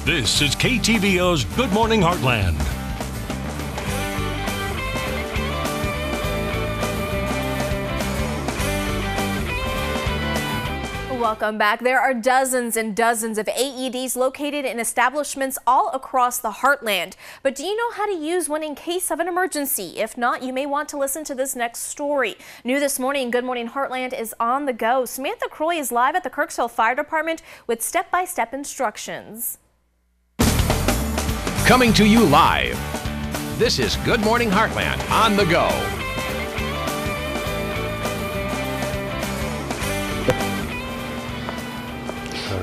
This is KTVO's Good Morning Heartland. Welcome back. There are dozens and dozens of AEDs located in establishments all across the heartland. But do you know how to use one in case of an emergency? If not, you may want to listen to this next story. New this morning, Good Morning Heartland is on the go. Samantha Croy is live at the Kirksville Fire Department with step-by-step instructions. Coming to you live, this is Good Morning Heartland on the go.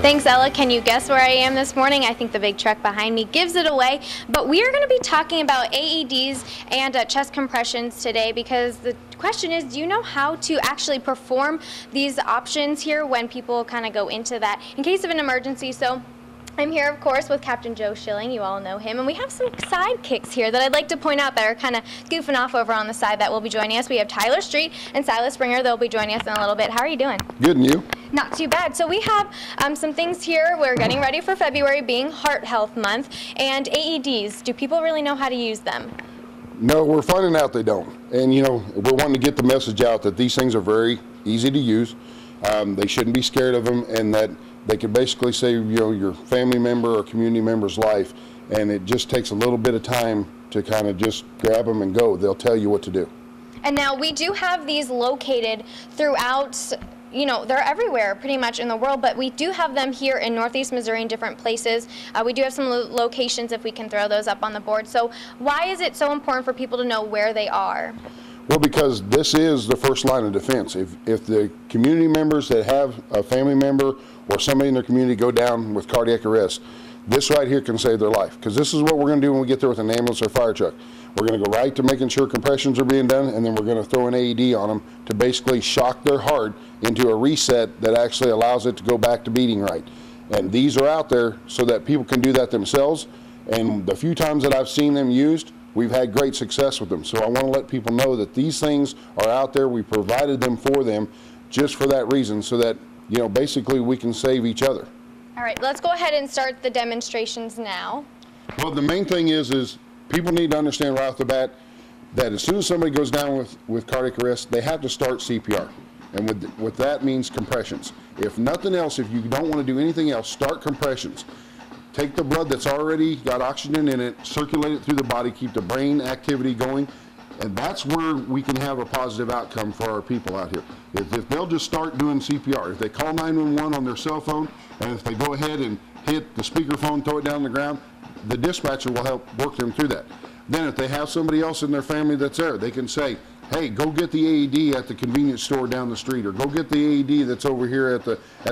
Thanks, Ella. Can you guess where I am this morning? I think the big truck behind me gives it away. But we are going to be talking about AEDs and chest compressions today, because the question is, do you know how to actually perform these options here when people kind of go into that in case of an emergency? So I'm here, of course, with Captain Joe Schilling. You all know him. And we have some sidekicks here that I'd like to point out that are kind of goofing off over on the side that will be joining us. We have Tyler Street and Silas Springer. They'll be joining us in a little bit. How are you doing? Good, and you? Not too bad. So we have some things here. We're getting ready for February, being Heart Health Month. And AEDs, do people really know how to use them? No, we're finding out they don't. And, you know, we're wanting to get the message out that these things are very easy to use. They shouldn't be scared of them, and that they can basically save, you know, your family member or community member's life. And it just takes a little bit of time to kind of just grab them and go. They'll tell you what to do. And now we do have these located throughout, you know, they're everywhere pretty much in the world, but we do have them here in Northeast Missouri in different places. We do have some locations, if we can throw those up on the board. So why is it so important for people to know where they are? Well, because this is the first line of defense. If the community members that have a family member or somebody in their community go down with cardiac arrest, this right here can save their life. Because this is what we're going to do when we get there with an ambulance or fire truck. We're going to go right to making sure compressions are being done, and then we're going to throw an AED on them to basically shock their heart into a reset that actually allows it to go back to beating right. And these are out there so that people can do that themselves. And the few times that I've seen them used, we've had great success with them. So I want to let people know that these things are out there. We provided them for them just for that reason, so that, you know, basically we can save each other. All right, let's go ahead and start the demonstrations now. Well, the main thing is people need to understand right off the bat that as soon as somebody goes down with cardiac arrest, they have to start CPR. And what that means compressions. If nothing else, if you don't want to do anything else, start compressions. Take the blood that's already got oxygen in it, circulate it through the body, keep the brain activity going, and that's where we can have a positive outcome for our people out here. If they'll just start doing CPR, if they call 911 on their cell phone, and if they go ahead and hit the speakerphone, throw it down on the ground, the dispatcher will help work them through that. Then if they have somebody else in their family that's there, they can say, hey, go get the AED at the convenience store down the street, or go get the AED that's over here at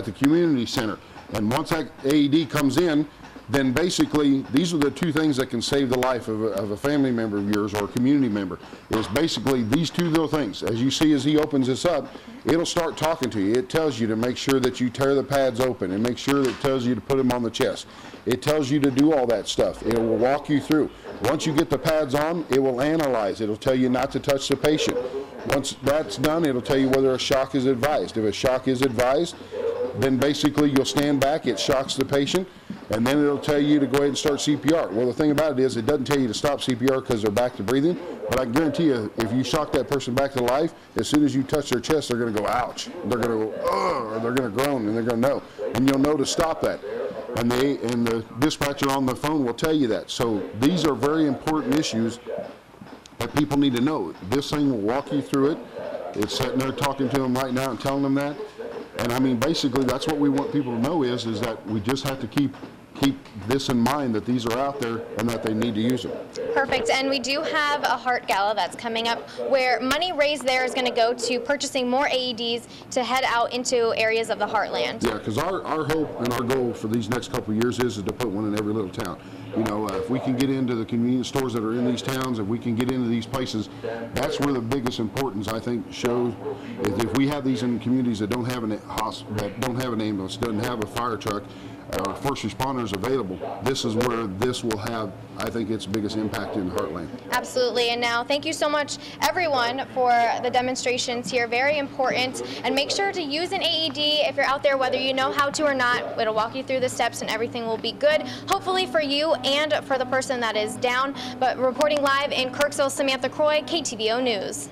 the community center. And once that AED comes in, then basically these are the two things that can save the life of a family member of yours or a community member, is basically these two little things. As you see, as he opens this up, it'll start talking to you. It tells you to make sure that you tear the pads open, and make sure that it tells you to put them on the chest. It tells you to do all that stuff. It will walk you through. Once you get the pads on, it will analyze. It'll tell you not to touch the patient. Once that's done, it'll tell you whether a shock is advised. If a shock is advised, then basically you'll stand back, it shocks the patient, and then it'll tell you to go ahead and start CPR. Well, the thing about it is, it doesn't tell you to stop CPR because they're back to breathing, but I can guarantee you, if you shock that person back to life, as soon as you touch their chest, they're going to go, ouch. They're going to go, ugh, or they're going to groan, and they're going to know. And you'll know to stop that. And the dispatcher on the phone will tell you that. So these are very important issues that people need to know. This thing will walk you through it. It's sitting there talking to them right now and telling them that. And I mean, basically, that's what we want people to know is that we just have to keep this in mind, that these are out there and that they need to use them. Perfect. And we do have a Heart Gala that's coming up, where money raised there is going to go to purchasing more AEDs to head out into areas of the heartland. Yeah, because our hope and our goal for these next couple of years is to put one in every little town. You know, if we can get into the convenience stores that are in these towns, if we can get into these places, that's where the biggest importance, I think, shows. If we have these in communities that don't have an ambulance, doesn't have a fire truck, or first responders available, this is where this will have, I think, its biggest impact in the Heartland. Absolutely. And now, thank you so much, everyone, for the demonstrations here. Very important. And make sure to use an AED if you're out there, whether you know how to or not. It'll walk you through the steps and everything will be good, hopefully for you and for the person that is down. But reporting live in Kirksville, Samantha Croy, KTVO News.